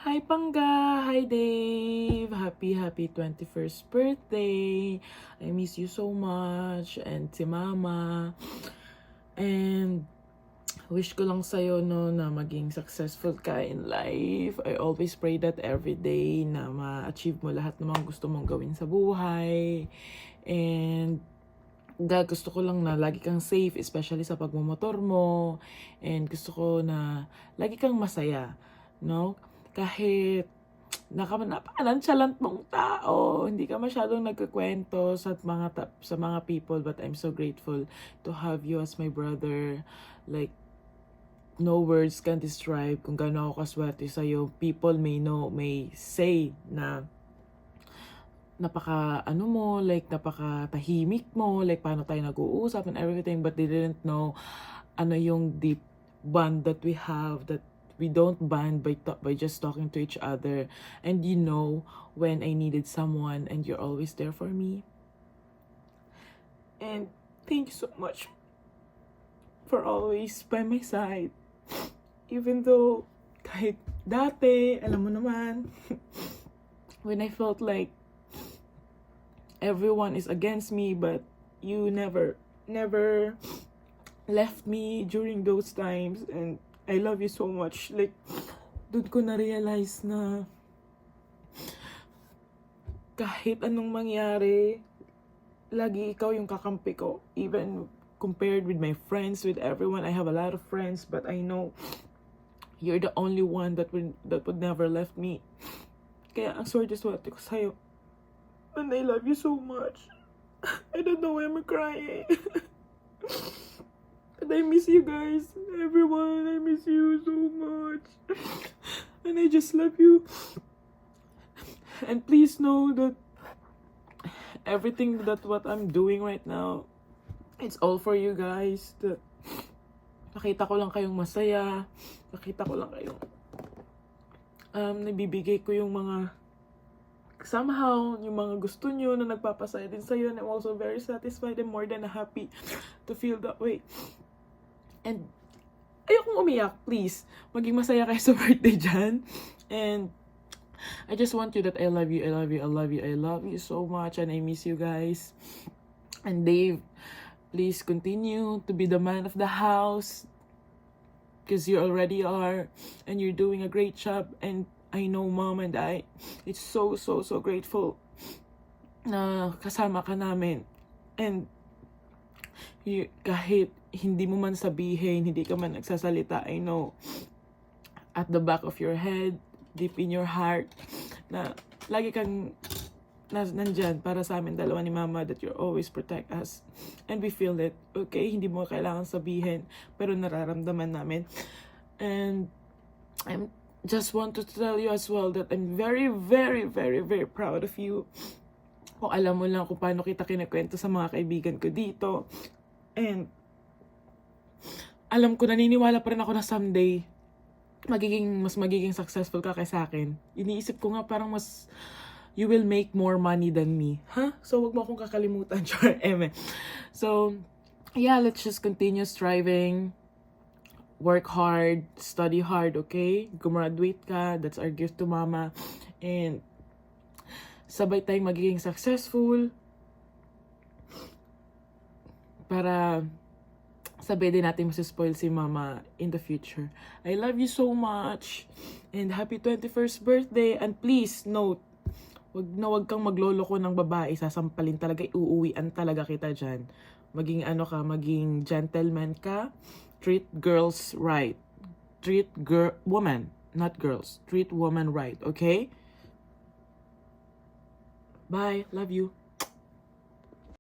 Hi Pangga! Hi Dave! Happy 21st birthday! I miss you so much and si Mama. And wish ko lang sa'yo no, na maging successful ka in life. I always pray that every day na ma-achieve mo lahat ng mga gusto mong gawin sa buhay. And gusto ko lang na lagi kang safe, especially sa pagmumotor mo. And gusto ko na lagi kang masaya, no? Kahit napaka-nonchalant mong tao, hindi ka masyadong nagkukwento sa mga people, but I'm so grateful to have you as my brother. Like, no words can describe kung gaano ako kaswerte sa'yo. People may say na napaka tahimik mo, like paano tayo nag-uusap and everything, but they didn't know ano yung deep bond that we have, that we don't bond by just talking to each other. And you know when I needed someone and you're always there for me. And thank you so much for always by my side. Even though kahit dati, alam mo naman, when I felt like everyone is against me, but you never left me during those times, and I love you so much. Like, doon ko na-realize na kahit anong mangyari, lagi ikaw yung kakampi ko. Even compared with my friends, with everyone, I have a lot of friends, but I know you're the only one that would never left me. Kaya ang swerte ko sa'yo. And I love you so much. I don't know why I'm crying. And I miss you guys. Everyone, I miss you so much. And I just love you. And please know that everything that what I'm doing right now, it's all for you guys. That nakita ko lang kayong masaya. Nakita ko lang kayong nabibigay ko yung mga somehow, yung mga gusto nyo na nagpapasaya din sa'yo. And I'm also very satisfied and more than happy to feel that way. And ayokong umiyak, please. Maging masaya kayo sa birthday dyan. And I just want you that I love you, I love you, I love you, I love you so much. And I miss you guys. And Dave, please continue to be the man of the house. Because you already are. And you're doing a great job. And I know Mom and I, it's so grateful na kasama ka namin. And kahit hindi mo man sabihin, hindi ka man nagsasalita, I know at the back of your head, deep in your heart, na lagi kang nandyan para sa amin dalawa ni Mama, that you always protect us. And we feel it, okay? Hindi mo kailangan sabihin, pero nararamdaman namin. And I'm just want to tell you as well that I'm very proud of you. Kung alam mo lang kung paano kita kinakwento sa mga kaibigan ko dito. And alam ko, naniniwala pa rin ako na someday mas magiging successful ka kaysa akin. Iniisip ko nga parang you will make more money than me. Huh? So wag mo akong kakalimutan. So yeah, let's just continue striving. Work hard, study hard, okay? Gumraduate ka, that's our gift to Mama. And sabay tayong magiging successful para sabay din natin masispoil si Mama in the future. I love you so much. And happy 21st birthday. And please note, wag kang magloloko ng babae, sasampalin talaga, uuwian talaga kita dyan. Maging gentleman ka. Treat girls right. Treat woman, not girls. Treat woman right, okay? Bye. Love you.